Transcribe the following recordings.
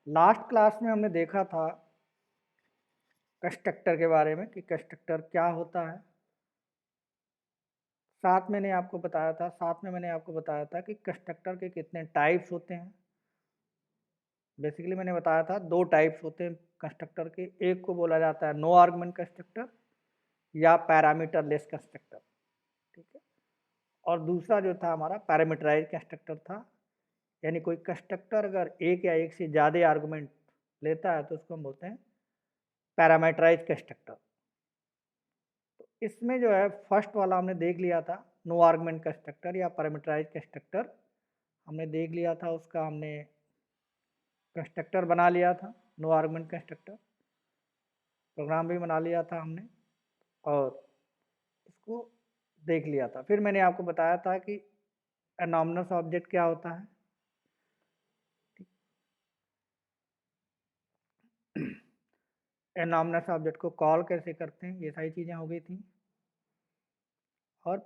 Last class में हमने देखा था कंस्ट्रक्टर के बारे में कि कंस्ट्रक्टर क्या होता है। साथ में मैंने आपको बताया था कि कंस्ट्रक्टर के कितने टाइप्स होते हैं। बेसिकली मैंने बताया था दो टाइप्स होते हैं कंस्ट्रक्टर के। एक को बोला जाता है नो आर्गुमेंट कंस्ट्रक्टर या पैरामीटर लेस कंस्ट्रक्टर, ठीक है। और दूसरा जो था हमारा पैरामीटराइज कंस्ट्रक्टर था, यानी कोई कंस्ट्रक्टर अगर एक या एक से ज़्यादा आर्गुमेंट लेता है तो उसको हम बोलते हैं पैरामीटराइज कंस्ट्रक्टर। तो इसमें जो है फर्स्ट वाला हमने देख लिया था, नो आर्गुमेंट कंस्ट्रक्टर या पैरामीटराइज कंस्ट्रक्टर हमने देख लिया था। उसका हमने कंस्ट्रक्टर बना लिया था, नो आर्गुमेंट कंस्ट्रक्टर प्रोग्राम भी बना लिया था हमने और इसको देख लिया था। फिर मैंने आपको बताया था कि एनॉमनस ऑब्जेक्ट क्या होता है। एनॉमनस ऑब्जेक्ट को कॉल कैसे करते हैं, ये सारी चीज़ें हो गई थी। और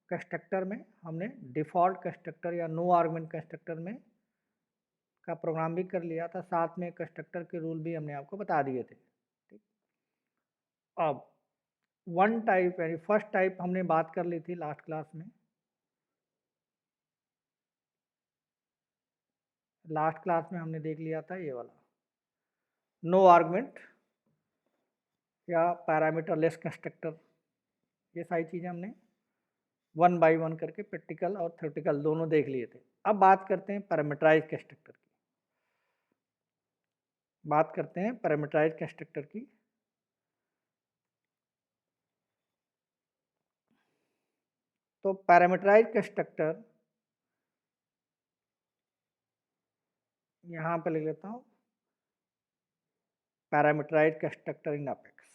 कंस्ट्रक्टर में हमने डिफ़ॉल्ट कंस्ट्रक्टर या नो आर्गुमेंट कंस्ट्रक्टर में का प्रोग्राम भी कर लिया था, साथ में कंस्ट्रक्टर के रूल भी हमने आपको बता दिए थे, ठीक। अब वन टाइप यानी फर्स्ट टाइप हमने बात कर ली थी लास्ट क्लास में। लास्ट क्लास में हमने देख लिया था ये वाला नो आर्गुमेंट या पैरामीटर लेस कंस्ट्रक्टर। ये सारी चीज़ें हमने वन बाय वन करके प्रैक्टिकल और थ्योरेटिकल दोनों देख लिए थे। अब बात करते हैं पैरामीटराइज कंस्ट्रक्टर की। बात करते हैं पैरामीटराइज कंस्ट्रक्टर की। तो पैरामीटराइज कंस्ट्रक्टर यहाँ पे लिख लेता हूँ, पैरामीटराइज कंस्ट्रक्टर इन अपेक्स।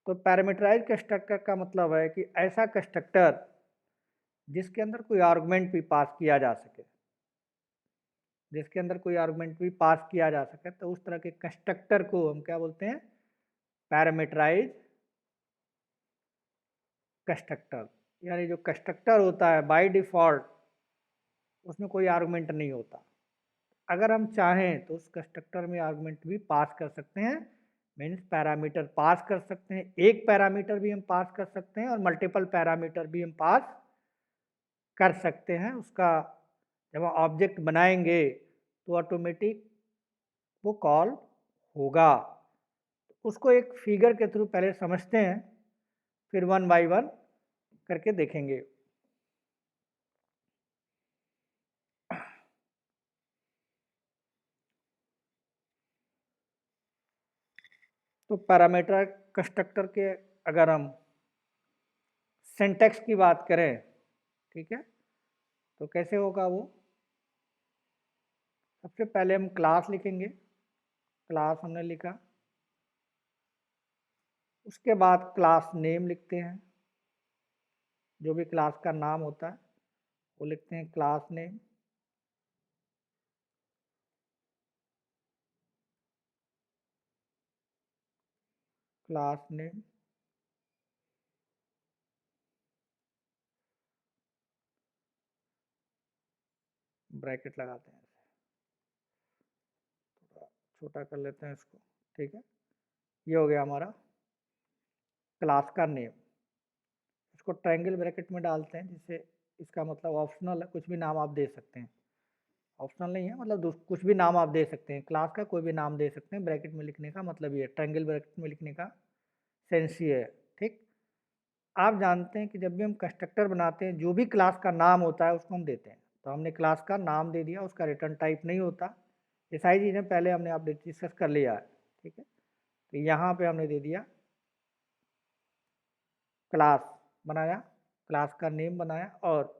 तो पैरामीटराइज कंस्ट्रक्टर का मतलब है कि ऐसा कंस्ट्रक्टर जिसके अंदर कोई आर्गुमेंट भी पास किया जा सके, जिसके अंदर कोई आर्गुमेंट भी पास किया जा सके, तो उस तरह के कंस्ट्रक्टर को हम क्या बोलते हैं, पैरामीटराइज कंस्ट्रक्टर। यानी जो कंस्ट्रक्टर होता है बाय डिफॉल्ट उसमें कोई आर्गुमेंट नहीं होता। अगर हम चाहें तो उस कंस्ट्रक्टर में आर्गुमेंट भी पास कर सकते हैं, मीन्स पैरामीटर पास कर सकते हैं। एक पैरामीटर भी हम पास कर सकते हैं और मल्टीपल पैरामीटर भी हम पास कर सकते हैं। उसका जब हम ऑब्जेक्ट बनाएंगे तो ऑटोमेटिक वो कॉल होगा। उसको एक फिगर के थ्रू पहले समझते हैं, फिर वन बाय वन करके देखेंगे। तो पैरामीटर कंस्ट्रक्टर के अगर हम सिंटैक्स की बात करें, ठीक है, तो कैसे होगा वो। सबसे पहले हम क्लास लिखेंगे, क्लास हमने लिखा। उसके बाद क्लास नेम लिखते हैं, जो भी क्लास का नाम होता है वो लिखते हैं class name. Class name bracket लगाते हैं, थोड़ा छोटा कर लेते हैं इसको, ठीक है। ये हो गया हमारा क्लास का नेम। इसको ट्रायंगल ब्रैकेट में डालते हैं, जिससे इसका मतलब ऑप्शनल है, कुछ भी नाम आप दे सकते हैं। ऑप्शनल नहीं है, मतलब कुछ भी नाम आप दे सकते हैं, क्लास का कोई भी नाम दे सकते हैं। ब्रैकेट में लिखने का मतलब ये ट्रायंगल ब्रैकेट में लिखने का सेंस ये है, ठीक। आप जानते हैं कि जब भी हम कंस्ट्रक्टर बनाते हैं जो भी क्लास का नाम होता है उसको हम देते हैं। तो हमने क्लास का नाम दे दिया, उसका रिटर्न टाइप नहीं होता। ये सारी चीज़ें पहले हमने आप डिस्कस कर लिया है, ठीक है। तो यहाँ पे हमने दे दिया क्लास, बनाया क्लास का नेम बनाया, और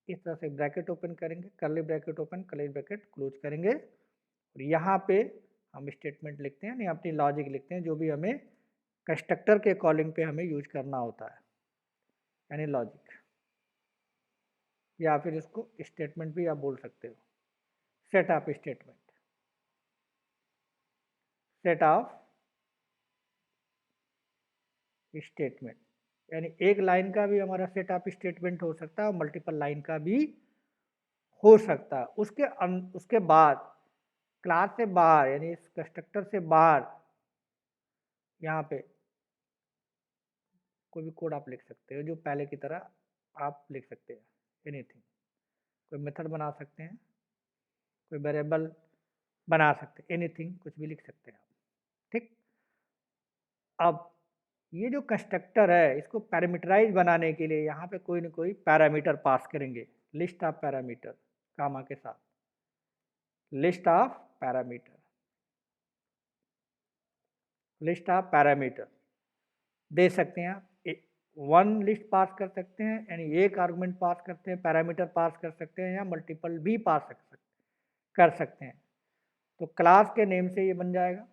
इस तरह से ब्रैकेट ओपन करेंगे, curly bracket open, curly bracket close करेंगे, और यहाँ पे हम स्टेटमेंट लिखते हैं, यानी अपनी लॉजिक लिखते हैं जो भी हमें कंस्ट्रक्टर के कॉलिंग पे हमें यूज करना होता है, यानी लॉजिक, या फिर इसको स्टेटमेंट भी आप बोल सकते हो। Set of statement, set of statement, यानी एक लाइन का भी हमारा सेट ऑफ स्टेटमेंट हो सकता है और मल्टीपल लाइन का भी हो सकता है। उसके बाद क्लास से बाहर यानी इस कंस्ट्रक्टर से बाहर यहाँ पे कोई भी कोड आप लिख सकते हो जो पहले की तरह आप लिख सकते हैं, एनीथिंग। कोई मेथड बना सकते हैं, कोई वेरिएबल बना सकते हैं, एनीथिंग, कुछ भी लिख सकते हैं आप। ठीक, अब ये जो कंस्ट्रक्टर है इसको पैरामीटराइज बनाने के लिए यहाँ पे कोई ना कोई पैरामीटर पास करेंगे, लिस्ट ऑफ पैरामीटर कामा के साथ, list of parameter, list of parameter दे सकते हैं आप। वन लिस्ट पास कर सकते हैं, यानी एक आर्गुमेंट पास करते हैं, पैरामीटर पास कर सकते हैं, या मल्टीपल भी पास कर सकते हैं। तो क्लास के नेम से ये बन जाएगा,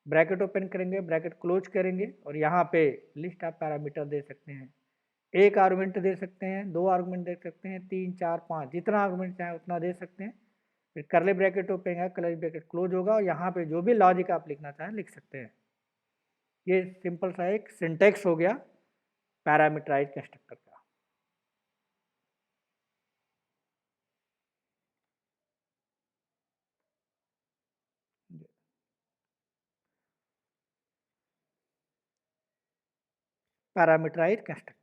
ब्रैकेट ओपन करेंगे, ब्रैकेट क्लोज करेंगे, और यहाँ पे लिस्ट ऑफ पैरामीटर दे सकते हैं। एक आर्गुमेंट दे सकते हैं, दो आर्गुमेंट दे सकते हैं, 3 4 5, जितना आर्गुमेंट चाहे उतना दे सकते हैं। फिर करली ब्रैकेट ओपन है, करली ब्रैकेट क्लोज होगा, और यहाँ पे जो भी लॉजिक आप लिखना चाहें लिख सकते हैं। ये सिंपल सा एक सिंटेक्स हो गया पैरामीटराइज कंस्ट्रक्टर का। Parameterize constructor,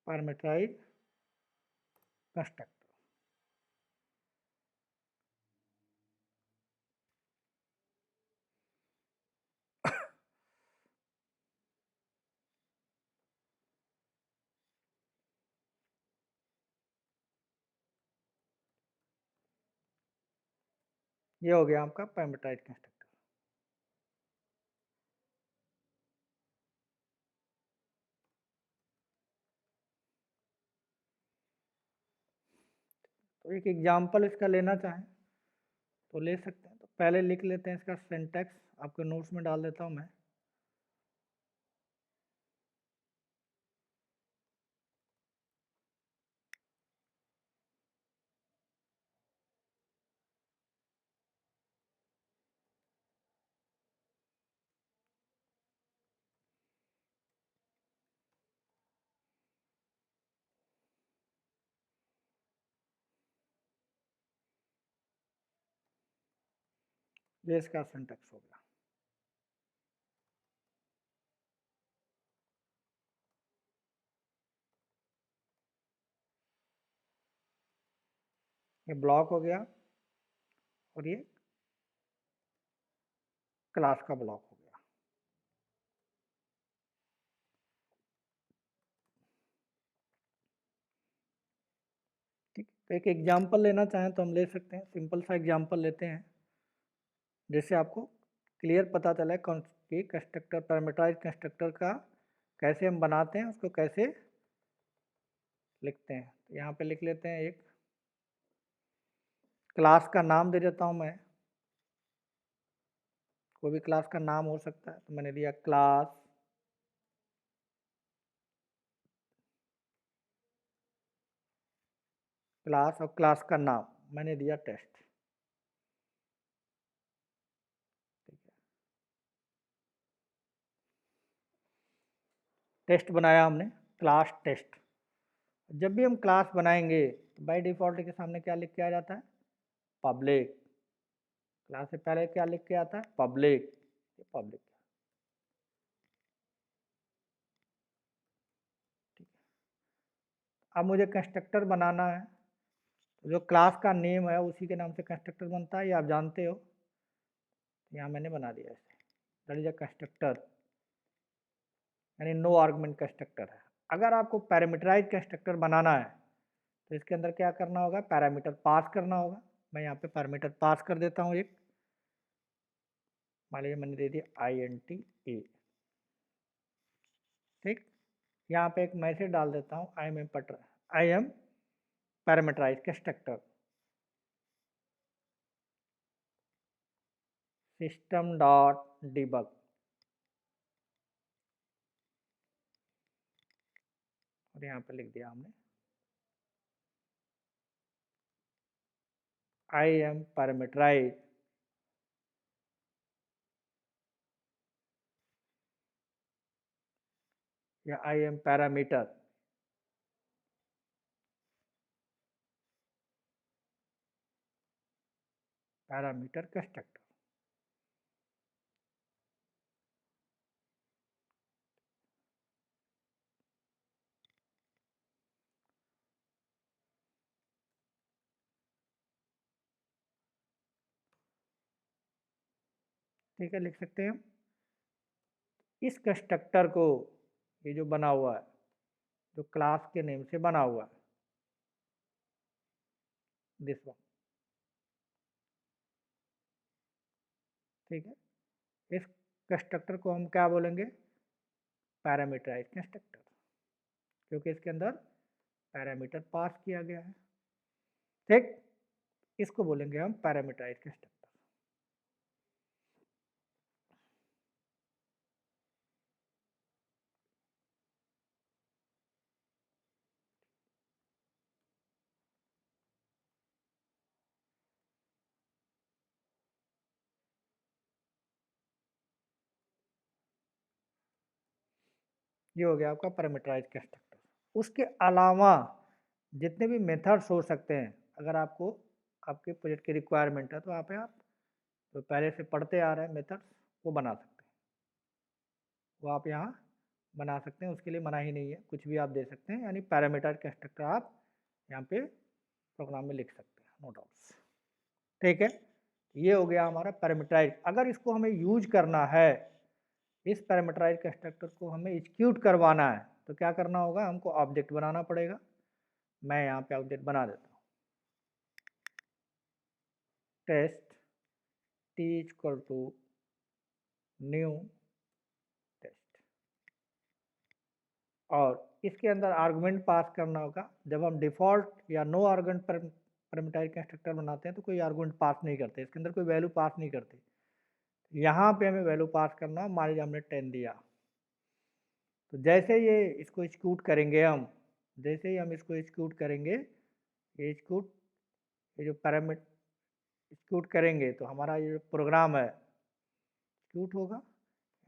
parameterize constructor. ये हो गया आपका पैरामीटराइज कंस्ट्रक्टर। तो एक एग्जांपल इसका लेना चाहें तो ले सकते हैं। तो पहले लिख लेते हैं इसका सिंटैक्स, आपके नोट्स में डाल देता हूँ मैं। ये इसका सिंटैक्स हो गया। ये ब्लॉक हो गया और ये क्लास का ब्लॉक हो गया। ठीक, तो एक एग्जांपल लेना चाहें तो हम ले सकते हैं। सिंपल सा एग्जांपल लेते हैं जिससे आपको क्लियर पता चला कि कंस्ट्रक्टर, पैरामीटराइज कंस्ट्रक्टर का कैसे हम बनाते हैं, उसको कैसे लिखते हैं। तो यहाँ पे लिख लेते हैं, एक क्लास का नाम दे देता हूँ मैं, कोई भी क्लास का नाम हो सकता है। तो मैंने दिया क्लास, क्लास और क्लास का नाम मैंने दिया टेस्ट। ठीक है, टेस्ट बनाया हमने, क्लास टेस्ट। जब भी हम क्लास बनाएंगे बाय डिफ़ॉल्ट के सामने क्या लिख के आ जाता है, पब्लिक। क्लास से पहले क्या लिख के आता है, पब्लिक, पब्लिक। ठीक है, अब मुझे कंस्ट्रक्टर बनाना है, तो जो क्लास का नेम है उसी के नाम से कंस्ट्रक्टर बनता है, ये आप जानते हो। यहाँ मैंने बना दिया इसे, दैट इज अ कंस्ट्रक्टर, यानी नो आर्गुमेंट कंस्ट्रक्टर है। अगर आपको पैरामीटराइज कंस्ट्रक्टर बनाना है तो इसके अंदर क्या करना होगा, पैरामीटर पास करना होगा। मैं यहाँ पे पैरामीटर पास कर देता हूँ एक, मान लीजिए मैंने दे दिया INT A। ठीक, यहाँ पे एक मैसेज डाल देता हूँ, I am parameterize constructor. System dot debug, और यहाँ पे लिख दिया हमने आई एम पैरामीटराइज या आई एम पैरामीटर, पैरामीटर कंस्ट्रक्टर। ठीक है, लिख सकते हैं हम। इस कंस्ट्रक्टर को, ये जो बना हुआ है, जो क्लास के नेम से बना हुआ है, दिस वन, ठीक है। इस कंस्ट्रक्टर को हम क्या बोलेंगे? पैरामीटराइज कंस्ट्रक्टर, क्योंकि इसके अंदर पैरामीटर पास किया गया है। ठीक, इसको बोलेंगे हम पैरामीटराइज कंस्ट्रक्टर। ये हो गया आपका पैरामीटराइज कंस्ट्रक्टर। उसके अलावा जितने भी मेथड्स हो सकते हैं, अगर आपको आपके प्रोजेक्ट की रिक्वायरमेंट है तो आप तो पहले से पढ़ते आ रहे हैं मेथड्स, वो बना सकते हैं, वो आप यहाँ बना सकते हैं। उसके लिए मना ही नहीं है, कुछ भी आप दे सकते हैं, यानी पैरामीटर कंस्ट्रक्टर आप यहाँ पे प्रोग्राम में लिख सकते हैं, नो डाउट्स। ठीक है, ये हो गया हमारा पैरामीटराइज। अगर इसको हमें यूज करना है, इस पैरामीटराइज कंस्ट्रक्टर को हमें एग्जीक्यूट करवाना है, तो क्या करना होगा? हमको ऑब्जेक्ट बनाना पड़ेगा। मैं यहाँ पे ऑब्जेक्ट बना देता हूँ, test T equal to new test, और इसके अंदर आर्गुमेंट पास करना होगा। जब हम डिफॉल्ट या नो आर्गुमेंट पैरामीटराइज कंस्ट्रक्टर बनाते हैं तो कोई आर्गुमेंट पास नहीं करते, इसके अंदर कोई वैल्यू पास नहीं करते। यहाँ पे हमें वैल्यू पास करना, मान लीजिए हमने 10 दिया, तो जैसे ये इसको एग्जीक्यूट करेंगे हम, जैसे ही हम इसको एग्जीक्यूट करेंगे, ये एग्जीक्यूट, ये जो पैरामीटर एग्जीक्यूट करेंगे तो हमारा ये जो प्रोग्राम है एग्जीक्यूट होगा,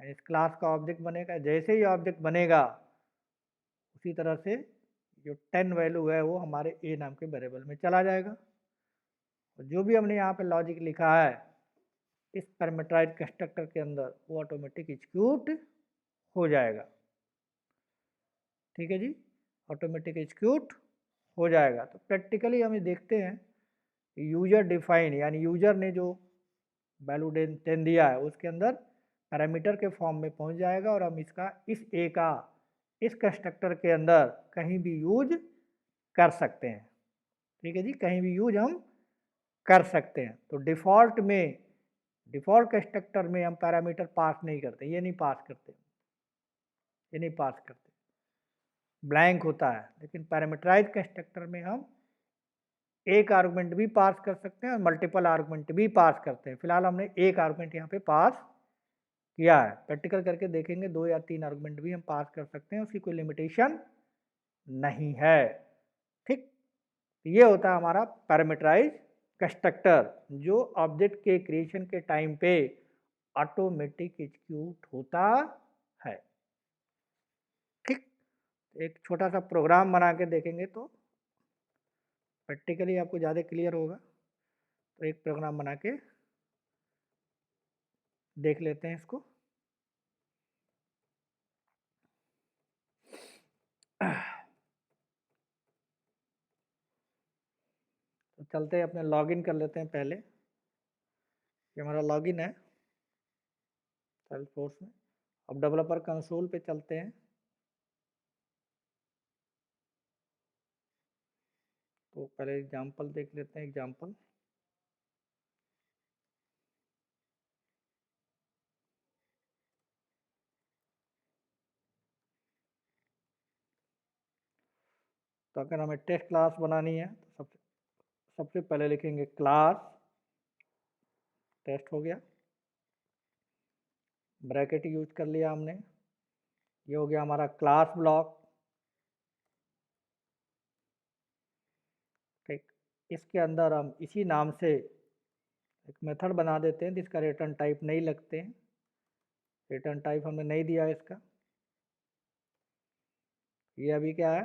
यानी इस क्लास का ऑब्जेक्ट बनेगा। जैसे ही ऑब्जेक्ट बनेगा, उसी तरह से जो 10 वैल्यू है वो हमारे ए नाम के वेरिएबल में चला जाएगा। और जो भी हमने यहाँ पे लॉजिक लिखा है इस पैरामीटराइज कंस्ट्रक्टर के अंदर, वो ऑटोमेटिक एग्जीक्यूट हो जाएगा। ठीक है जी, ऑटोमेटिक एग्जीक्यूट हो जाएगा। तो प्रैक्टिकली हम ये देखते हैं, यूजर डिफाइन, यानी यूजर ने जो वैल्यू 10 दिया है उसके अंदर पैरामीटर के फॉर्म में पहुंच जाएगा, और हम इसका इस ए का इस कंस्ट्रक्टर के अंदर कहीं भी यूज कर सकते हैं। ठीक है जी, कहीं भी यूज हम कर सकते हैं। तो डिफ़ॉल्ट में, डिफ़ॉल्ट कंस्ट्रक्टर में हम पैरामीटर पास नहीं करते, ये नहीं पास करते, ये नहीं पास करते, ब्लैंक होता है। लेकिन पैरामीटराइज कंस्ट्रक्टर में हम एक आर्गुमेंट भी पास कर सकते हैं और मल्टीपल आर्गुमेंट भी पास करते हैं। फिलहाल हमने एक आर्गुमेंट यहाँ पे पास किया है, प्रैक्टिकल करके देखेंगे 2 या 3 आर्गुमेंट भी हम पास कर सकते हैं, उसकी कोई लिमिटेशन नहीं है। ठीक, ये होता है हमारा पैरामीटराइज कंस्ट्रक्टर, जो ऑब्जेक्ट के क्रिएशन के टाइम पे ऑटोमेटिक एग्जीक्यूट होता है। ठीक, एक छोटा सा प्रोग्राम बना के देखेंगे तो प्रैक्टिकली आपको ज़्यादा क्लियर होगा। तो एक प्रोग्राम बना के देख लेते हैं इसको। तो चलते हैं, अपने लॉगिन कर लेते हैं पहले। ये हमारा लॉगिन है सेल्सफोर्स में। अब डेवलपर कंसोल पे चलते हैं। तो पहले एग्जांपल देख लेते हैं, एग्जांपल। तो अगर हमें टेस्ट क्लास बनानी है तो सबसे पहले लिखेंगे क्लास, टेस्ट हो गया। ब्रैकेट यूज कर लिया हमने। ये हो गया हमारा क्लास ब्लॉक। ठीक, इसके अंदर हम इसी नाम से एक मेथड बना देते हैं जिसका रिटर्न टाइप नहीं लगते हैं। रिटर्न टाइप हमने नहीं दिया इसका। ये अभी क्या है,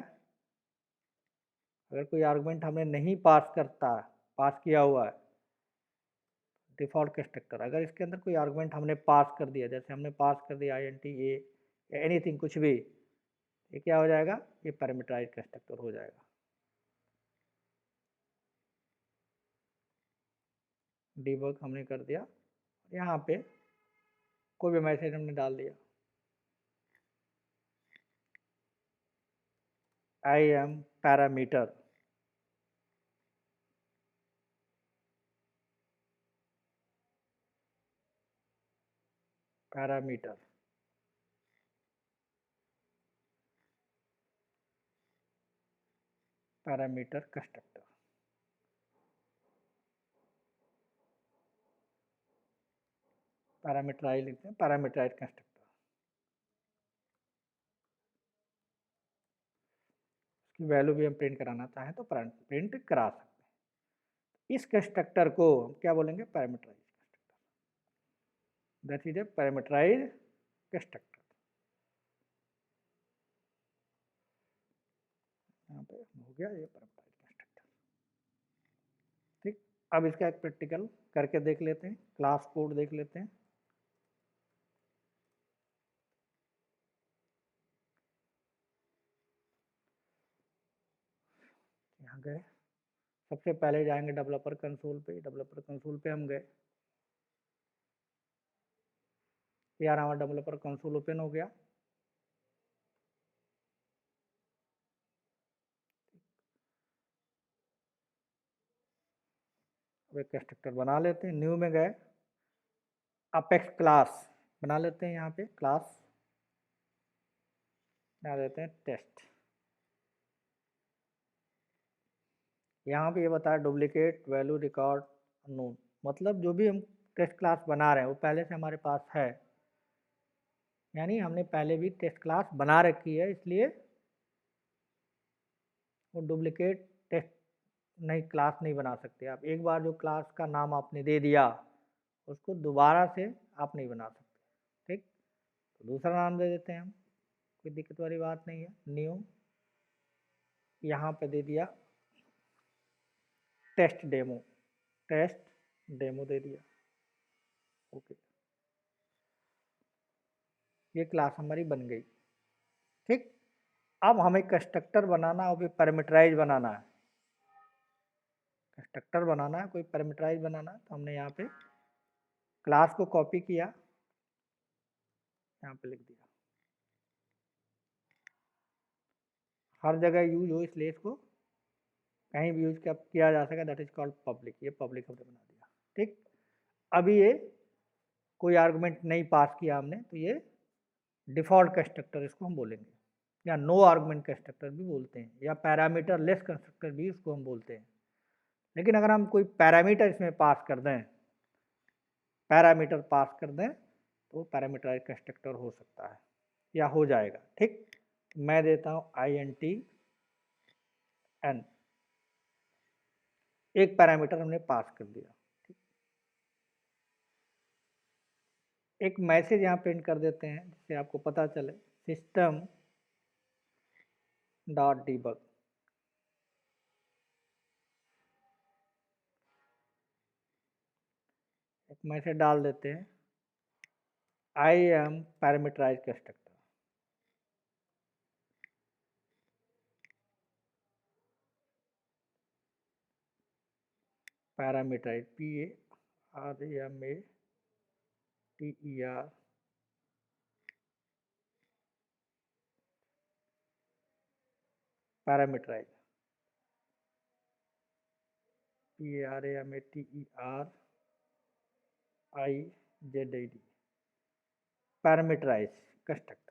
अगर कोई आर्गुमेंट हमने नहीं पास किया हुआ है, डिफॉल्ट कंस्ट्रक्टर, अगर इसके अंदर कोई आर्गुमेंट हमने पास कर दिया, जैसे हमने पास कर दिया int a या एनीथिंग कुछ भी, ये क्या हो जाएगा, ये पैरामीटराइज कंस्ट्रक्टर हो जाएगा। डीबग हमने कर दिया, यहाँ पे कोई भी मैसेज हमने डाल दिया, I am parameter, parameter parameter constructor. Parameterize लिखते हैं, पैरामीटराइज कंस्ट्रक्टर। उसकी वैल्यू भी हम प्रिंट कराना चाहें तो प्रिंट करा सकते हैं। इस कंस्ट्रक्टर को हम क्या बोलेंगे, parameterize constructor. That is a parameterize constructor. यहाँ पे हो गया ये पैरामीटराइज कंस्ट्रक्टर। ठीक, अब इसका एक प्रैक्टिकल करके देख लेते हैं, क्लास कोड देख लेते हैं। यहाँ गए, सबसे पहले जाएंगे डेवलपर कंसोल पे। डेवलपर कंसोल पे हम गए, यार हमारा डेवलपर कंसोल ओपन हो गया। अब एक कंस्ट्रक्टर बना लेते हैं, न्यू में गए, अपेक्स क्लास बना लेते हैं। यहाँ पे क्लास बना देते हैं टेस्ट। यहाँ पे ये बताया डुप्लीकेट वैल्यू रिकॉर्ड अननोन, मतलब जो भी हम टेस्ट क्लास बना रहे हैं वो पहले से हमारे पास है, यानी हमने पहले भी टेस्ट क्लास बना रखी है, इसलिए वो डुप्लीकेट टेस्ट नहीं, क्लास नहीं बना सकते आप। एक बार जो क्लास का नाम आपने दे दिया उसको दोबारा से आप नहीं बना सकते। ठीक, तो दूसरा नाम दे देते हैं हम, कोई दिक्कत वाली बात नहीं है। न्यू, यहाँ पे दे दिया टेस्ट डेमो, टेस्ट डेमो दे दिया। ओके, ये क्लास हमारी बन गई। ठीक, अब हमें कंस्ट्रक्टर बनाना और फिर पैरामीटराइज बनाना है। कंस्ट्रक्टर बनाना है, कोई पैरामीटराइज बनाना है, तो हमने यहाँ पे क्लास को कॉपी किया, यहाँ पे लिख दिया। हर जगह यूज हो इसलिए इसको कहीं भी यूज किया जा सके, दैट इज कॉल्ड पब्लिक। ये पब्लिक हमने बना दिया। ठीक, अभी ये कोई आर्गुमेंट नहीं पास किया हमने, तो ये डिफॉल्ट कंस्ट्रक्टर इसको हम बोलेंगे, या नो आर्गुमेंट कंस्ट्रक्टर भी बोलते हैं, या पैरामीटर लेस कंस्ट्रक्टर भी इसको हम बोलते हैं। लेकिन अगर हम कोई पैरामीटर इसमें पास कर दें, पैरामीटर पास कर दें, तो पैरामीटराइज कंस्ट्रक्टर हो सकता है या हो जाएगा। ठीक, मैं देता हूँ int n, एक पैरामीटर हमने पास कर दिया। ठीक, एक मैसेज यहाँ प्रिंट कर देते हैं जिससे आपको पता चले, सिस्टम डॉट डीबग। एक मैसेज डाल देते हैं, I am parameterize constructor. Parameterize, PARAMATER, parameterize, PARAMATERIZED, parameterize constructor.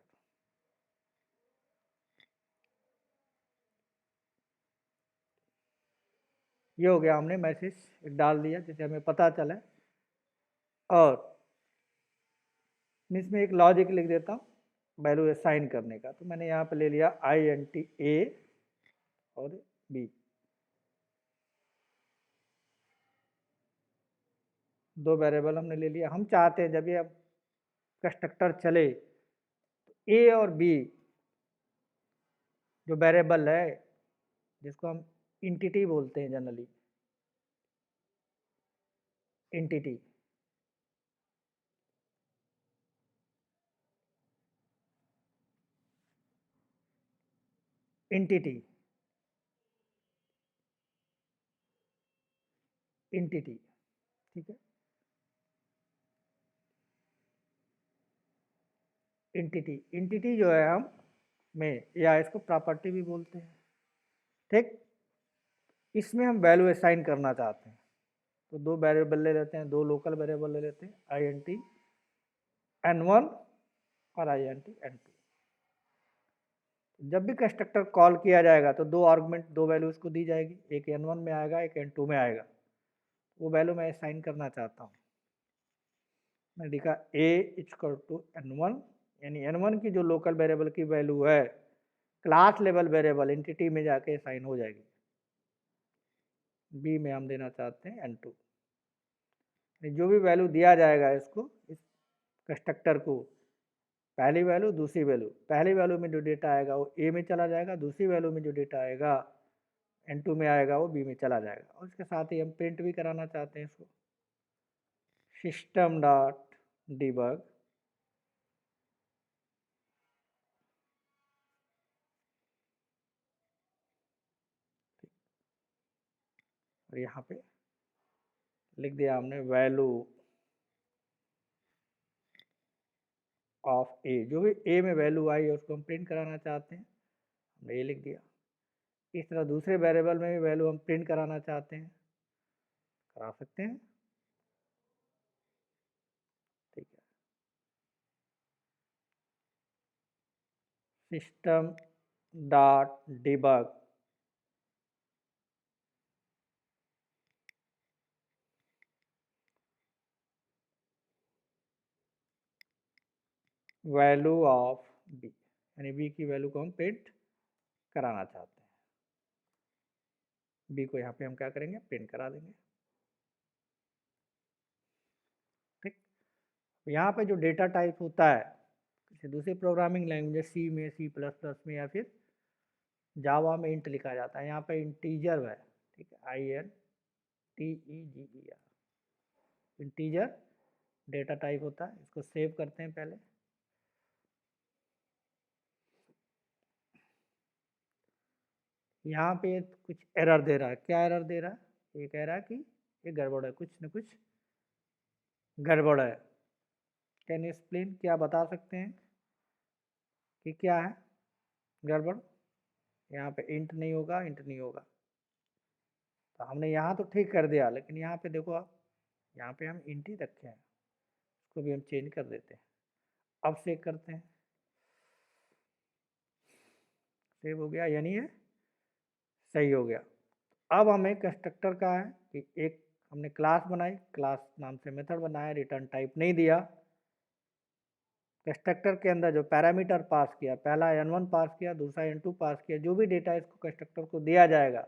ये हो गया, हमने मैसेज डाल दिया जिससे हमें पता चले। और इसमें एक लॉजिक लिख देता हूँ वैल्यू असाइन करने का। तो मैंने यहाँ पे ले लिया INT A और B, दो वेरिएबल हमने ले लिया। हम चाहते हैं जब ये अब कंस्ट्रक्टर चले तो A और B जो वेरिएबल है, जिसको हम इंटिटी बोलते हैं जनरली, इंटिटी, इंटिटी, इंटिटी, ठीक है, इंटिटी, इंटिटी जो है हम में, या इसको प्रॉपर्टी भी बोलते हैं, ठीक। इसमें हम वैल्यू असाइन करना चाहते हैं, तो दो वेरिएबल ले लेते हैं, दो लोकल वेरिएबल ले लेते हैं, INT N1 और INT N2। जब भी कंस्ट्रक्टर कॉल किया जाएगा तो दो आर्गुमेंट, दो वैल्यूज को दी जाएगी, एक N1 में आएगा, एक N2 में आएगा। वो वैल्यू मैं असाइन करना चाहता हूँ। मैं लिखा A इक्वल टू N1, यानी N1 की जो लोकल वेरिएबल की वैल्यू है क्लास लेवल वेरिएबल एंटिटी में जाके असाइन हो जाएगी। B में हम देना चाहते हैं N2। जो भी वैल्यू दिया जाएगा इसको, इस कंस्ट्रक्टर को, पहली वैल्यू दूसरी वैल्यू, पहली वैल्यू में जो डेटा आएगा वो A में चला जाएगा, दूसरी वैल्यू में जो डेटा आएगा N2 में आएगा वो B में चला जाएगा। और उसके साथ ही हम प्रिंट भी कराना चाहते हैं इसको, सिस्टम डॉट डिबग और यहाँ पे लिख दिया हमने वैल्यू ऑफ A, जो भी A में वैल्यू आई है उसको हम प्रिंट कराना चाहते हैं, हमने ये लिख दिया। इस तरह दूसरे वेरिएबल में भी वैल्यू हम प्रिंट कराना चाहते हैं, करा सकते हैं, ठीक है। System dot debug value of B, यानी B की वैल्यू को हम प्रिंट कराना चाहते हैं। B को यहाँ पे हम क्या करेंगे, प्रिंट करा देंगे, ठीक। यहाँ पे जो डेटा टाइप होता है किसी दूसरी प्रोग्रामिंग लैंग्वेज, C में, C++ में या फिर जावा में इंट लिखा जाता है, यहाँ पे इंटीजर है, ठीक है, INTEGER, इंटीजर डेटा टाइप होता है। इसको सेव करते हैं पहले। यहाँ पे कुछ एरर दे रहा है, क्या एरर दे रहा है, ये कह रहा है कि ये गड़बड़ है, कुछ न कुछ गड़बड़ है। कैन यू एक्सप्लेन, क्या बता सकते हैं कि क्या है गड़बड़। यहाँ पे इंट नहीं होगा, इंट नहीं होगा, तो हमने यहाँ तो ठीक कर दिया, लेकिन यहाँ पे देखो आप, यहाँ पे हम इंट ही रखे हैं, इसको भी हम चेंज कर देते हैं। अब सेव करते हैं, सेव हो गया, यानी ये सही हो गया। अब हमें कंस्ट्रक्टर का है कि एक हमने क्लास बनाई, क्लास नाम से मेथड बनाया, रिटर्न टाइप नहीं दिया। कंस्ट्रक्टर के अंदर जो पैरामीटर पास किया, पहला N1 पास किया, दूसरा N2 पास किया, जो भी डेटा इसको कंस्ट्रक्टर को दिया जाएगा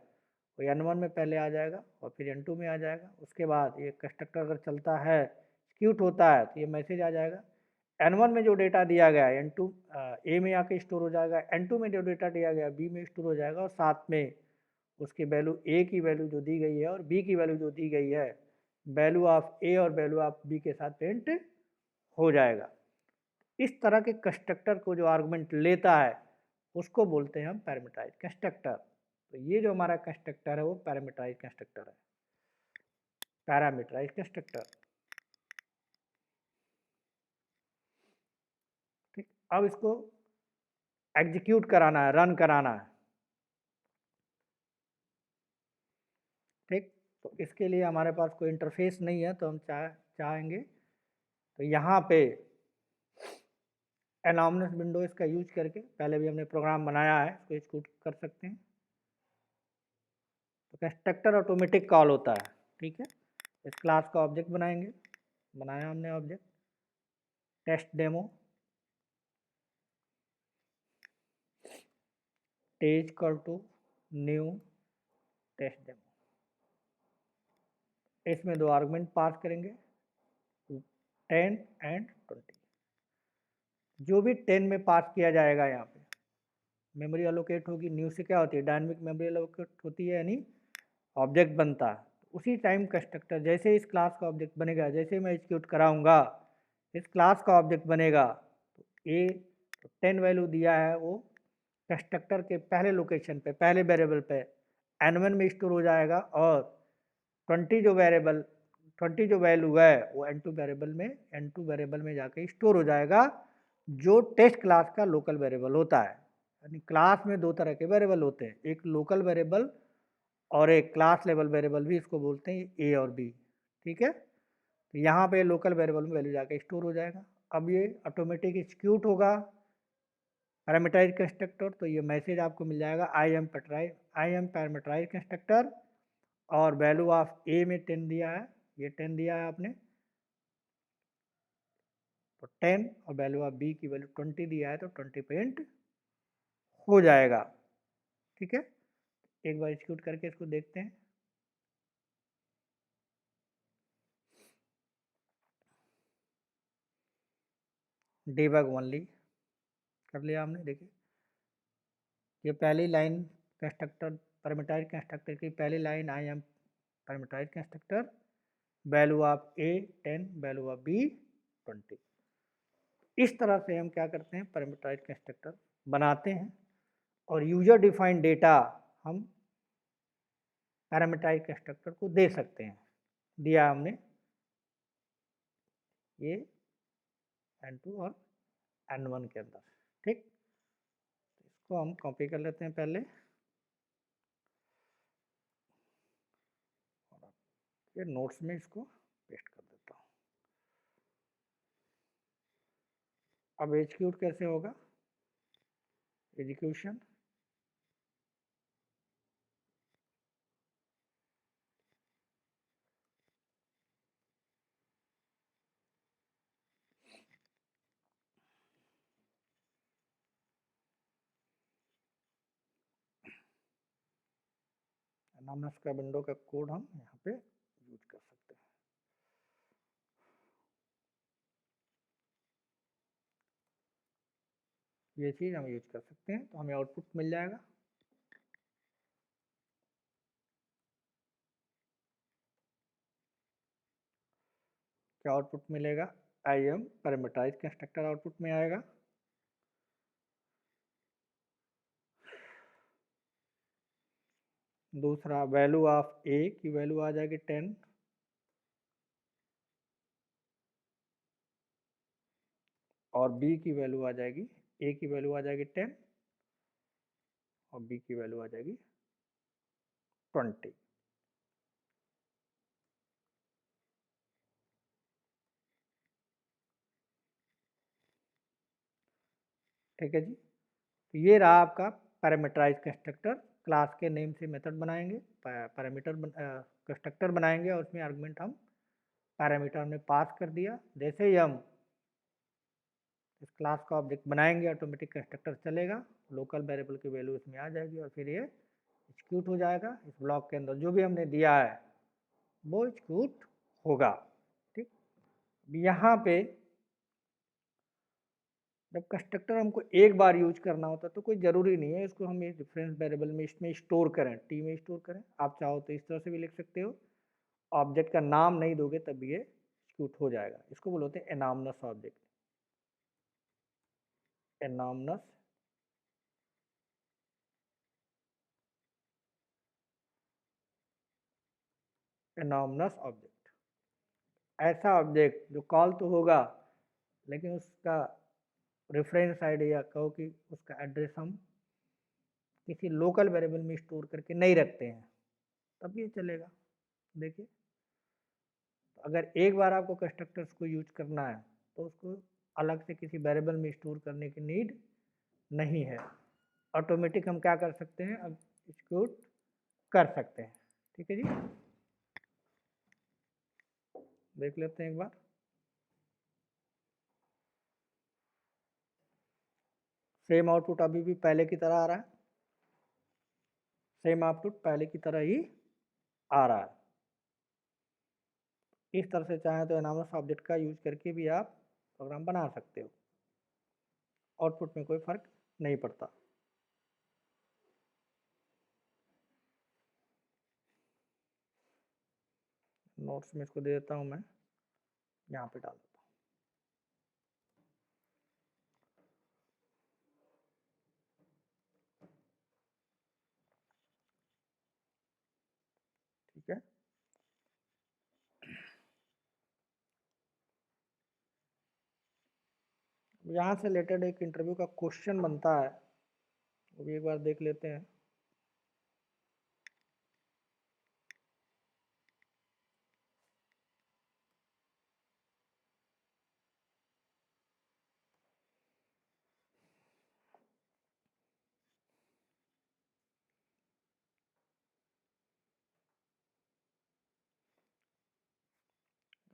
वो N1 में पहले आ जाएगा और फिर N2 में आ जाएगा। उसके बाद ये कंस्ट्रक्टर अगर चलता है, एक्सिक्यूट होता है, तो ये मैसेज आ जाएगा, N1 में जो डेटा दिया गया है N2 A में आके स्टोर हो जाएगा, N2 में जो डेटा दिया गया B में स्टोर हो जाएगा, और साथ में उसकी वैल्यू A की वैल्यू जो दी गई है और B की वैल्यू जो दी गई है, वैल्यू ऑफ A और वैल्यू ऑफ B के साथ प्रिंट हो जाएगा। इस तरह के कंस्ट्रक्टर को जो आर्गुमेंट लेता है उसको बोलते हैं हम पैरामीटराइज्ड कंस्ट्रक्टर। तो ये जो हमारा कंस्ट्रक्टर है वो पैरामीटराइज्ड कंस्ट्रक्टर है, पैरामीटराइज्ड कंस्ट्रक्टर, ठीक। अब इसको एग्जीक्यूट कराना है, रन कराना है, ठीक। तो इसके लिए हमारे पास कोई इंटरफेस नहीं है, तो हम चाहेंगे तो यहाँ पे एनॉर्मस विंडो इसका यूज करके, पहले भी हमने प्रोग्राम बनाया है, इसको एग्जीक्यूट कर सकते हैं। तो कंस्ट्रक्टर ऑटोमेटिक कॉल होता है, ठीक है। इस क्लास का ऑब्जेक्ट बनाएंगे, बनाया हमने ऑब्जेक्ट, टेस्ट डेमो, टेज equal to new test demo. इसमें दो आर्गुमेंट पास करेंगे 10 एंड 20। जो भी 10 में पास किया जाएगा यहाँ पे मेमोरी अलोकेट होगी। न्यू से क्या होती है, डायनेमिक मेमोरी अलोकेट होती है, यानी ऑब्जेक्ट बनता है। उसी टाइम कंस्ट्रक्टर जैसे इस क्लास का ऑब्जेक्ट बनेगा, जैसे मैं एग्जीक्यूट कराऊंगा इस क्लास का ऑब्जेक्ट बनेगा। तो ए 10 वैल्यू दिया है, वो कंस्ट्रक्टर के पहले लोकेशन पे, पहले वेरिएबल पे n1 में स्टोर हो जाएगा, और 20 जो वैल्यू है वो n2 वेरिएबल में जाके स्टोर हो जाएगा, जो टेस्ट क्लास का लोकल वेरिएबल होता है। यानी क्लास में दो तरह के वेरिएबल होते हैं, एक लोकल वेरिएबल और एक क्लास लेवल वेरिएबल भी इसको बोलते हैं, ए और बी। ठीक है, तो यहाँ पे लोकल वेरिएबल में वैल्यू जाके स्टोर हो जाएगा। अब ये ऑटोमेटिक एग्जीक्यूट होगा पैरामीटराइज कंस्ट्रक्टर, तो ये मैसेज आपको मिल जाएगा आई एम पैरामीटराइज कंस्ट्रक्टर, और वैल्यू ऑफ ए में 10 दिया है, ये 10 दिया है आपने, तो 10, और वैल्यू ऑफ बी की वैल्यू 20 दिया है, तो 20 प्रिंट हो जाएगा। ठीक है, एक बार एग्जीक्यूट करके इसको देखते हैं। डीबग ओनली कर लिया हमने। देखिए ये पहली लाइन कंस्ट्रक्टर, पैरामीटराइज कंस्ट्रक्टर की पहली line I am parameterize constructor, value of A 10, value of B 20। इस तरह से हम क्या करते हैं, पैरामीटराइज कंस्ट्रक्टर बनाते हैं, और यूजर डिफाइंड डेटा हम पैरामीटराइज कंस्ट्रक्टर को दे सकते हैं। दिया हमने ये n2 और n1 के अंदर। ठीक, इसको हम कॉपी कर लेते हैं पहले, ये नोट्स में इसको पेस्ट कर देता हूँ। अब एग्जीक्यूट कैसे होगा, एग्जीक्यूशन, एनामनस का विंडो का कोड हम यहाँ पे यूज कर सकते हैं। ये चीज़ हम यूज कर सकते हैं, तो हमें आउटपुट मिल जाएगा। क्या आउटपुट मिलेगा, I am parameterize constructor output में आएगा। दूसरा वैल्यू ऑफ ए की वैल्यू आ जाएगी 10, और बी की वैल्यू आ जाएगी, ए की वैल्यू आ जाएगी 10 और बी की वैल्यू आ जाएगी 20। ठीक है जी, तो ये रहा आपका पैरामीटराइज कंस्ट्रक्टर। क्लास के नेम से मेथड बनाएंगे, पैरामीटर कंस्ट्रक्टर बनाएंगे, और उसमें आर्गुमेंट हम पैरामीटर में पास कर दिया। जैसे ही हम इस क्लास का ऑब्जेक्ट बनाएंगे ऑटोमेटिक कंस्ट्रक्टर चलेगा, लोकल वेरिएबल की वैल्यू इसमें आ जाएगी, और फिर ये एग्जीक्यूट हो जाएगा। इस ब्लॉक के अंदर जो भी हमने दिया है वो एग्जीक्यूट होगा। ठीक, यहाँ पे जब कंस्ट्रक्टर हमको एक बार यूज करना होता है तो कोई ज़रूरी नहीं है इसको हम रेफरेंस वेरिएबल में इसमें स्टोर करें, टी में स्टोर करें। आप चाहो तो इस तरह से भी लिख सकते हो, ऑब्जेक्ट का नाम नहीं दोगे तब ये एग्जीक्यूट हो जाएगा। इसको बोलते हैं एनामनस ऑब्जेक्ट, एनामनस एनामनस ऑब्जेक्ट, ऐसा ऑब्जेक्ट जो कॉल तो होगा लेकिन उसका रेफरेंस आईडी या कहो कि उसका एड्रेस हम किसी लोकल वेरिएबल में स्टोर करके नहीं रखते हैं, तब ये चलेगा। देखिए, तो अगर एक बार आपको कंस्ट्रक्टर्स को यूज करना है तो उसको अलग से किसी वेरिएबल में स्टोर करने की नीड नहीं है, ऑटोमेटिक हम क्या कर सकते हैं, अब एग्जीक्यूट कर सकते हैं। ठीक है जी, देख लेते हैं एक बार। सेम आउटपुट अभी भी पहले की तरह आ रहा है, सेम आउटपुट पहले की तरह ही आ रहा है। इस तरह से चाहें तो एनामस ऑब्जेक्ट का यूज करके भी आप प्रोग्राम बना सकते हो, आउटपुट में कोई फर्क नहीं पड़ता। नोट्स में इसको दे देता हूँ, मैं यहाँ पे डाल देता हूँ। ठीक है, यहाँ से रिलेटेड एक इंटरव्यू का क्वेश्चन बनता है, वो भी एक बार देख लेते हैं।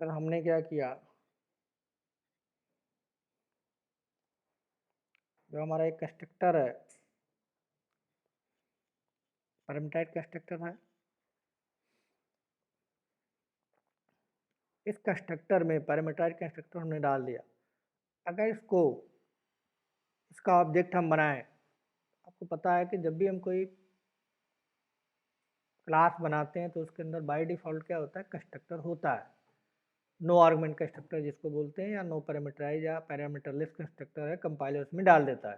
अगर हमने क्या किया, जो हमारा एक कंस्ट्रक्टर है, पैरामीटराइज्ड कंस्ट्रक्टर है, इस कंस्ट्रक्टर में पैरामीटराइज्ड कंस्ट्रक्टर हमने डाल दिया। अगर इसका ऑब्जेक्ट हम बनाएं, आपको पता है कि जब भी हम कोई क्लास बनाते हैं तो उसके अंदर बाय डिफ़ॉल्ट क्या होता है, कंस्ट्रक्टर होता है। नो आर्गुमेंट कंस्ट्रक्टर जिसको बोलते हैं, या नो पैरामीटराइज या पैरामीटरलेस कंस्ट्रक्टर है, कंपाइलर उसमें डाल देता है।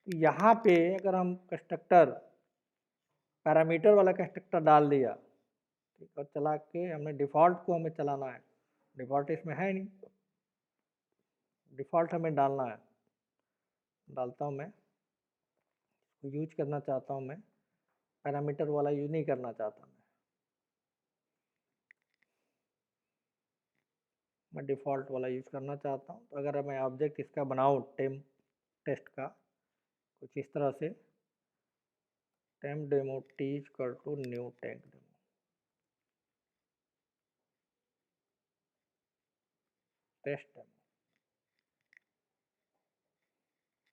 तो यहाँ पे अगर हम कंस्ट्रक्टर पैरामीटर वाला कंस्ट्रक्टर डाल दिया, ठीक, और चला के हमने डिफ़ॉल्ट को हमें चलाना है, डिफ़ॉल्ट इसमें है नहीं, डिफ़ॉल्ट हमें डालना है, डालता हूँ मैं, यूज करना चाहता हूँ मैं, पैरामीटर वाला यूज नहीं करना चाहता मैं डिफ़ॉल्ट वाला यूज करना चाहता हूँ। तो अगर मैं ऑब्जेक्ट इसका बनाऊँ टेम टेस्ट का कुछ इस तरह से, temp demo T equal to new tech demo, test demo,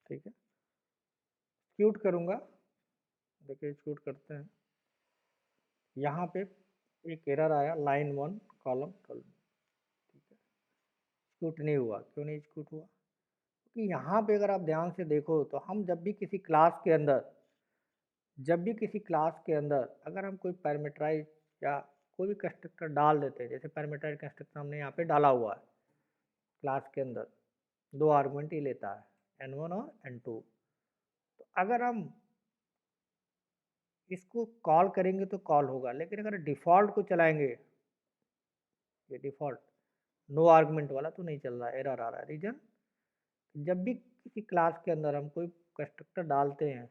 ठीक है, एक्यूट करूँगा, देखिए एक्यूट करते हैं, यहाँ पे एक एरर आया लाइन 1 कॉलम 12, ठीक है, एक्यूट नहीं हुआ। क्यों नहीं एक्यूट हुआ? क्योंकि यहाँ पे अगर आप ध्यान से देखो तो हम जब भी किसी क्लास के अंदर अगर हम कोई पैरामीटराइज या कोई भी कंस्ट्रक्टर डाल देते हैं, जैसे पैरामीटराइज कंस्ट्रक्टर हमने यहाँ पे डाला हुआ है क्लास के अंदर, 2 आर्गुमेंट ही लेता है, n1 और n2। तो अगर हम इसको कॉल करेंगे तो कॉल होगा, लेकिन अगर डिफ़ॉल्ट को चलाएंगे, ये डिफ़ॉल्ट नो आर्गुमेंट वाला तो नहीं चल रहा है, एरर आ रहा है। रीजन, जब भी किसी क्लास के अंदर हम कोई कंस्ट्रक्टर डालते हैं,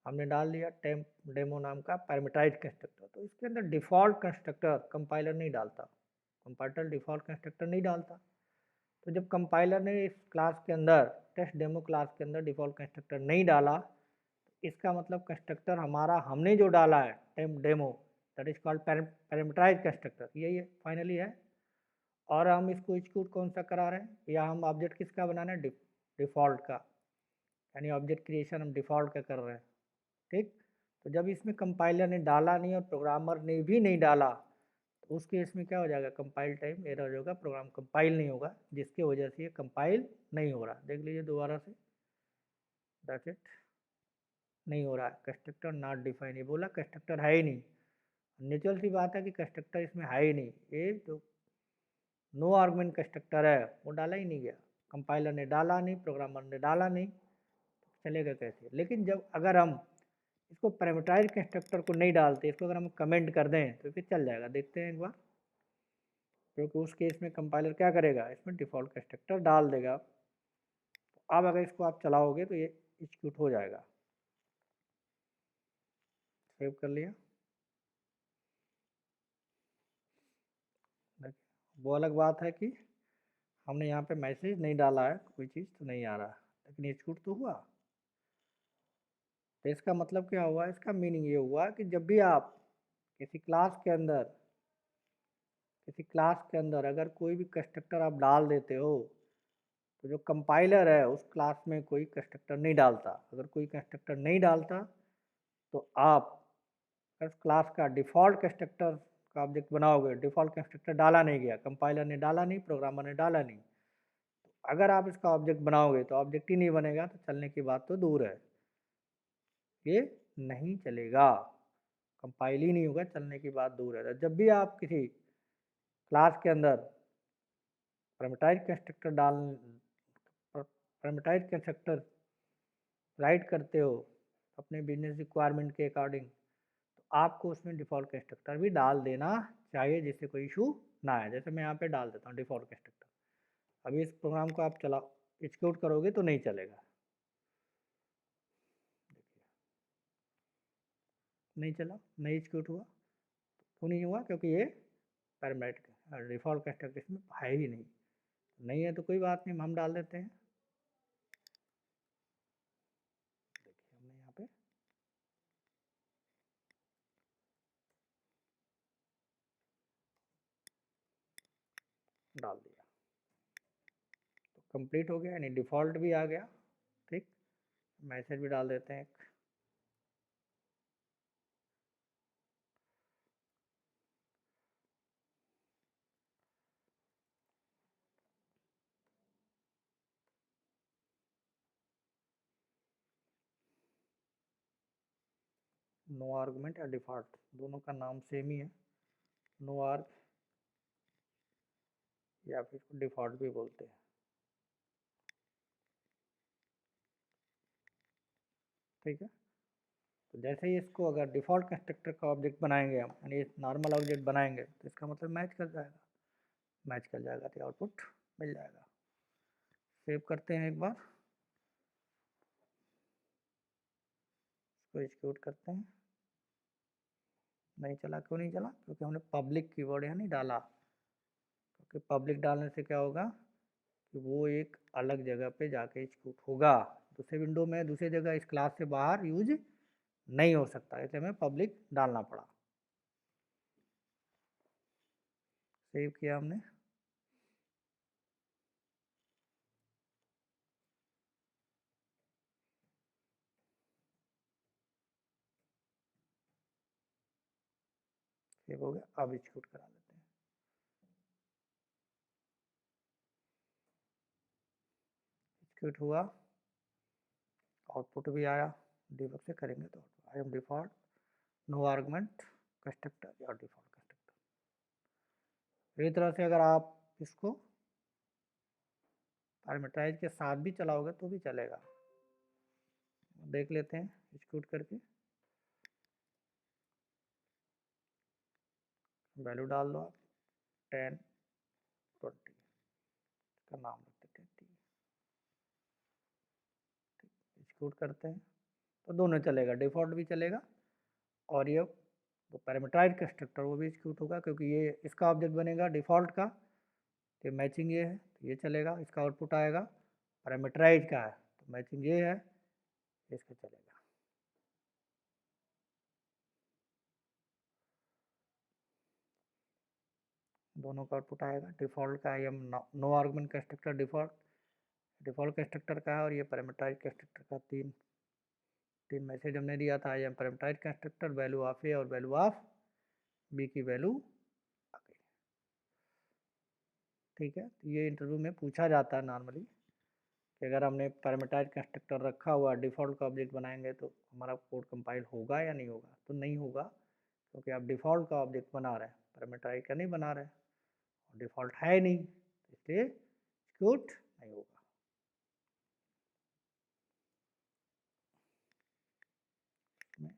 हमने डाल दिया टेम्प डेमो नाम का पैरामीटराइज्ड कंस्ट्रक्टर, तो इसके अंदर डिफ़ॉल्ट कंस्ट्रक्टर कंपाइलर नहीं डालता, कंपाइलर डिफ़ॉल्ट कंस्ट्रक्टर नहीं डालता। तो जब कंपाइलर ने इस क्लास के अंदर, टेस्ट डेमो क्लास के अंदर डिफ़ॉल्ट कंस्ट्रक्टर नहीं डाला, तो इसका मतलब कंस्ट्रक्टर हमारा हमने जो डाला है temp demo, that is called parameterized constructor, यही है फाइनली है। और हम इसको एग्जीक्यूट कौन सा करा रहे हैं, या हम ऑब्जेक्ट किसका बनाना है, डिफ़ॉल्ट का, यानी ऑब्जेक्ट क्रिएशन हम डिफ़ॉल्ट का कर रहे हैं, ठीक। तो जब इसमें कंपाइलर ने डाला नहीं और प्रोग्रामर ने भी नहीं डाला, तो उस केस में क्या हो जाएगा, कंपाइल टाइम एरर होगा, प्रोग्राम कंपाइल नहीं होगा, जिसकी वजह से ये कंपाइल नहीं हो रहा। देख लीजिए दोबारा से, दैट्स इट, नहीं हो रहा है, कंस्ट्रक्टर नॉट डिफाइन, ये बोला कंस्ट्रक्टर है ही नहीं। नेचुरल सी बात है कि कंस्ट्रक्टर इसमें है ही नहीं, ये जो नो आर्गुमेंट कंस्ट्रक्टर है वो डाला ही नहीं गया, कंपाइलर ने डाला नहीं, प्रोग्रामर ने डाला नहीं, चलेगा कैसे। लेकिन जब अगर हम इसको पैरामीटराइज्ड कंस्ट्रक्टर को नहीं डालते, इसको अगर हम कमेंट कर दें तो फिर चल जाएगा, देखते हैं एक बार। क्योंकि उस केस में कंपाइलर क्या करेगा, इसमें डिफ़ॉल्ट कंस्ट्रक्टर डाल देगा। तो अब अगर इसको आप चलाओगे तो ये एग्जीक्यूट हो जाएगा। सेव कर लिया, वो अलग बात है कि हमने यहाँ पे मैसेज नहीं डाला है, कोई चीज़ तो नहीं आ रहा, लेकिन एग्जीक्यूट तो हुआ। तो इसका मतलब क्या हुआ, इसका मीनिंग ये हुआ कि जब भी आप किसी क्लास के अंदर अगर कोई भी कंस्ट्रक्टर आप डाल देते हो, तो जो कंपाइलर है उस क्लास में कोई कंस्ट्रक्टर नहीं डालता। अगर कोई कंस्ट्रक्टर नहीं डालता तो आप अगर क्लास का डिफ़ॉल्ट कंस्ट्रक्टर का ऑब्जेक्ट बनाओगे, डिफ़ॉल्ट कंस्ट्रक्टर डाला नहीं गया, कंपाइलर ने डाला नहीं, प्रोग्रामर ने डाला नहीं, अगर आप इसका ऑब्जेक्ट बनाओगे तो ऑब्जेक्ट ही नहीं बनेगा, तो चलने की बात तो दूर है, ये नहीं चलेगा, कंपाइल ही नहीं होगा, चलने की बात दूर है। जब भी आप किसी क्लास के अंदर parameterize constructor parameterize constructor write करते हो अपने बिजनेस रिक्वायरमेंट के अकॉर्डिंग, तो आपको उसमें डिफ़ॉल्ट कंस्ट्रक्टर भी डाल देना चाहिए, जिससे कोई इशू ना आए। जैसे मैं यहाँ पे डाल देता हूँ डिफ़ॉल्ट कंस्ट्रक्टर। अभी इस प्रोग्राम को आप चलाओ, एग्जीक्यूट करोगे तो नहीं चलेगा, नहीं चला, नहीं एग्जीक्यूट हुआ। क्यों नहीं हुआ? क्योंकि ये पैरामीटर डिफ़ॉल्ट कंस्ट्रक्टर इसमें है ही नहीं। नहीं है तो कोई बात नहीं, हम डाल देते हैं। देखिए हमने यहाँ पे डाल दिया, तो कंप्लीट हो गया, यानी डिफ़ॉल्ट भी आ गया। ठीक, मैसेज भी डाल देते हैं एक, नो आर्गुमेंट या डिफ़ॉल्ट दोनों का नाम सेम ही है, नो आर्ग या फिर डिफ़ॉल्ट भी बोलते हैं। ठीक है, तो जैसे ही इसको अगर डिफ़ॉल्ट कंस्ट्रक्टर का ऑब्जेक्ट बनाएंगे हम, यानी नॉर्मल ऑब्जेक्ट बनाएंगे, तो इसका मतलब मैच कर जाएगा, मैच कर जाएगा तो आउटपुट मिल जाएगा। सेव करते हैं एक बार, इसको एग्जीक्यूट करते हैं। नहीं चला, क्यों नहीं चला? क्योंकि हमने पब्लिक कीवर्ड यहाँ नहीं डाला। क्योंकि पब्लिक डालने से क्या होगा कि वो एक अलग जगह पे जाके एग्जीक्यूट होगा, दूसरे विंडो में दूसरी जगह इस क्लास से बाहर यूज नहीं हो सकता, इसलिए हमें पब्लिक डालना पड़ा। सेव किया हमने, सेव हो गया। अब एग्जीक्यूट करा लेते हैं। एग्जीक्यूट हुआ, आउटपुट भी आया, डिबग से करेंगे तो I am default no argument constructor या डिफॉल्ट कंस्ट्रक्टर। इसी तरह से अगर आप इसको पैरामीटराइज के साथ भी चलाओगे तो भी चलेगा। देख लेते हैं एग्जीक्यूट करके, वैल्यू डाल दो आप 10 20 का नाम रख देते हैं, एग्जीक्यूट करते हैं तो दोनों चलेगा, डिफ़ॉल्ट भी चलेगा और ये तो पैरामीटराइज कंस्ट्रक्टर वो भी एग्जीक्यूट होगा, क्योंकि ये इसका ऑब्जेक्ट बनेगा डिफ़ॉल्ट का, तो मैचिंग ये है तो ये चलेगा, इसका आउटपुट आएगा पैरामीटराइज का है तो मैचिंग ये है, इसका चलेगा। दोनों का आउटपुट आएगा, डिफ़ॉल्ट का I am no argument constructor default, default constructor का है, और ये पैरामीटराइज कंस्ट्रक्टर का तीन तीन मैसेज हमने दिया था, I am parameterize constructor, value of A और वैल्यू ऑफ बी की वैल्यू आ गई। ठीक है, तो ये इंटरव्यू में पूछा जाता है नॉर्मली कि अगर हमने पैरामीटराइज कंस्ट्रक्टर रखा हुआ डिफ़ॉल्ट का ऑब्जेक्ट बनाएंगे तो हमारा कोड कंपाइल होगा या नहीं होगा? तो नहीं होगा, क्योंकि आप डिफ़ॉल्ट का ऑब्जेक्ट बना रहे हैं, पैरामीटराइज का नहीं बना रहे, डिफ़ॉल्ट है नहीं, इसलिए एग्जीक्यूट नहीं होगा। में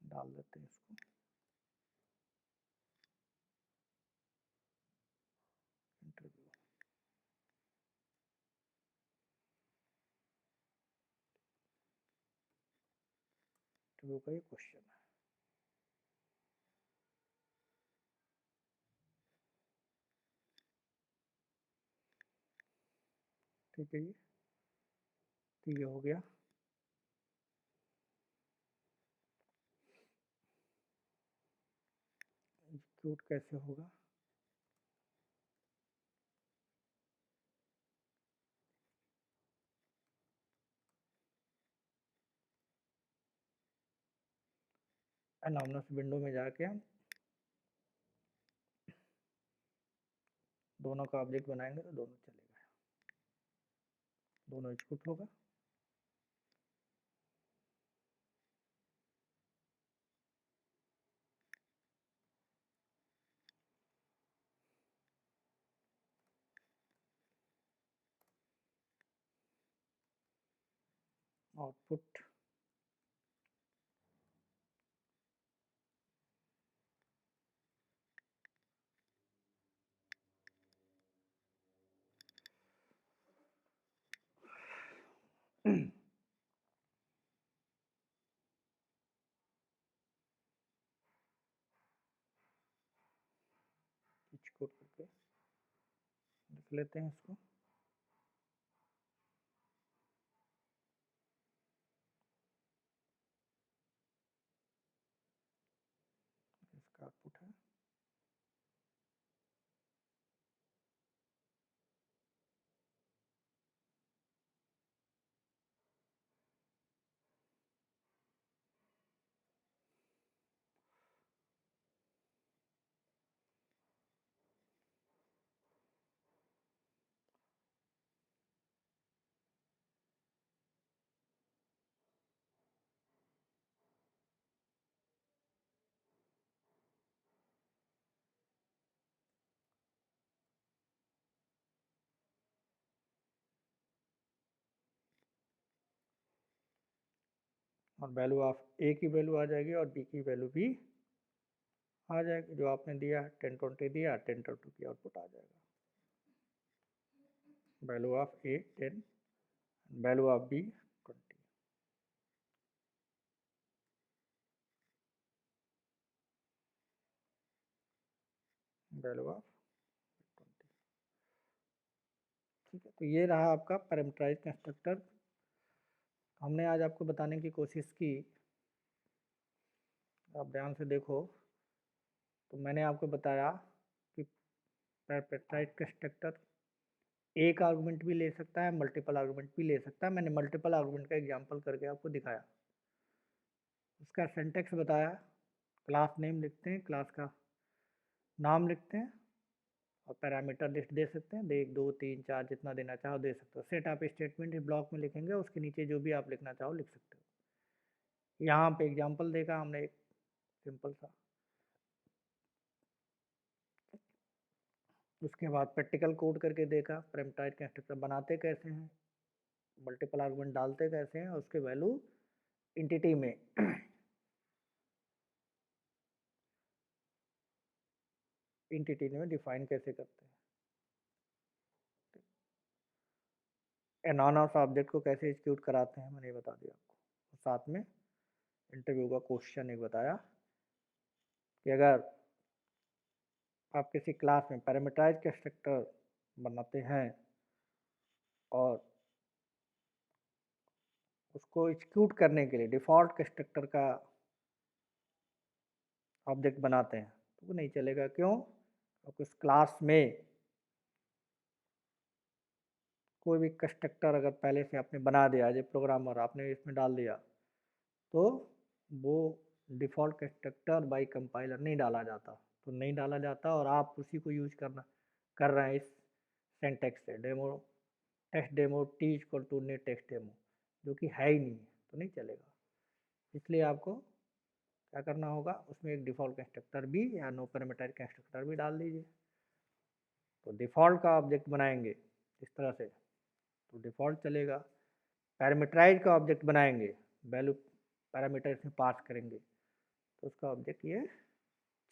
डाल देते हैं इसको, इंटरव्यू, इंटरव्यू का ये क्वेश्चन है। ठीक है जी, तो ये हो गया। एग्जीक्यूट कैसे होगा? एनॉमनस विंडो में जाके हम दोनों का ऑब्जेक्ट बनाएंगे तो दोनों चलेगा, दोनों एग्जीक्यूट होगा। आउटपुट एग्जीक्यूट करके लिख लेते हैं इसको। इसका आउटपुट है और वैल्यू ऑफ ए की वैल्यू आ जाएगी और बी की वैल्यू भी आ जाएगी। जो आपने दिया 1020 दिया, 1020 की आउटपुट आ जाएगा। Value of A 10, value of B 20। Value of 20। ठीक है, तो ये रहा आपका पैरामीटराइज्ड कंस्ट्रक्टर। हमने आज आपको बताने की कोशिश की, आप ध्यान से देखो तो मैंने आपको बताया कि पैरामीटराइज्ड कंस्ट्रक्टर एक आर्गुमेंट भी ले सकता है, मल्टीपल आर्गुमेंट भी ले सकता है। मैंने मल्टीपल आर्गुमेंट का एग्जांपल करके आपको दिखाया, उसका सिंटैक्स बताया। क्लास नेम लिखते हैं, क्लास का नाम लिखते हैं और पैरामीटर लिस्ट दे सकते हैं, 1 2 3 4 जितना देना चाहो दे सकते हो। सेट आप स्टेटमेंट इस ब्लॉक में लिखेंगे, उसके नीचे जो भी आप लिखना चाहो लिख सकते हो। यहाँ पे एग्जांपल देखा हमने एक सिंपल सा। उसके बाद प्रैक्टिकल कोड करके देखा पैरामीटराइज्ड कंस्ट्रक्टर बनाते कैसे हैं, मल्टीपल आर्गुमेंट डालते कैसे हैं, उसके वैल्यू इंटिटी में इंटिटी में डिफाइन कैसे करते हैं, एनॉनमस ऑब्जेक्ट को कैसे एग्जीक्यूट कराते हैं मैंने बता दिया आपको। साथ में इंटरव्यू का क्वेश्चन एक बताया कि अगर आप किसी क्लास में पैरामीटराइज्ड कंस्ट्रक्टर बनाते हैं और उसको एग्जीक्यूट करने के लिए डिफ़ॉल्ट कंस्ट्रक्टर का ऑब्जेक्ट बनाते हैं तो वो नहीं चलेगा। क्यों? क्योंकि उस क्लास में कोई भी कंस्ट्रक्टर अगर पहले से आपने बना दिया, एज ए प्रोग्रामर आपने इसमें डाल दिया, तो वो डिफ़ॉल्ट कंस्ट्रक्टर बाय कंपाइलर नहीं डाला जाता। तो नहीं डाला जाता और आप उसी को यूज कर रहे हैं इस सिंटैक्स से, demo text demo T equal to net text demo, जो कि है ही नहीं, तो नहीं चलेगा। इसलिए आपको क्या करना होगा, उसमें एक डिफ़ॉल्ट कंस्ट्रक्टर भी या नो पैरामीटर कंस्ट्रक्टर भी डाल दीजिए। तो डिफ़ॉल्ट का ऑब्जेक्ट बनाएंगे इस तरह से तो डिफ़ॉल्ट चलेगा। पैरामीटराइज का ऑब्जेक्ट बनाएंगे, वैल्यू पैरामीटर इसमें पास करेंगे तो उसका ऑब्जेक्ट ये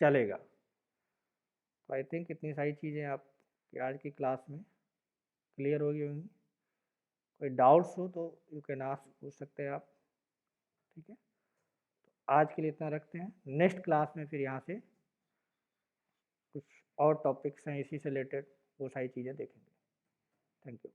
चलेगा। तो आई थिंक इतनी सारी चीज़ें आपकी आज की क्लास में क्लियर हो गई होंगी। कोई डाउट्स हो तो यू कैन आस्क, पूछ सकते हैं आप। ठीक है, तो आज के लिए इतना रखते हैं। नेक्स्ट क्लास में फिर यहाँ से कुछ और टॉपिक्स हैं इसी से रिलेटेड, वो सारी चीज़ें देखेंगे। Thank you.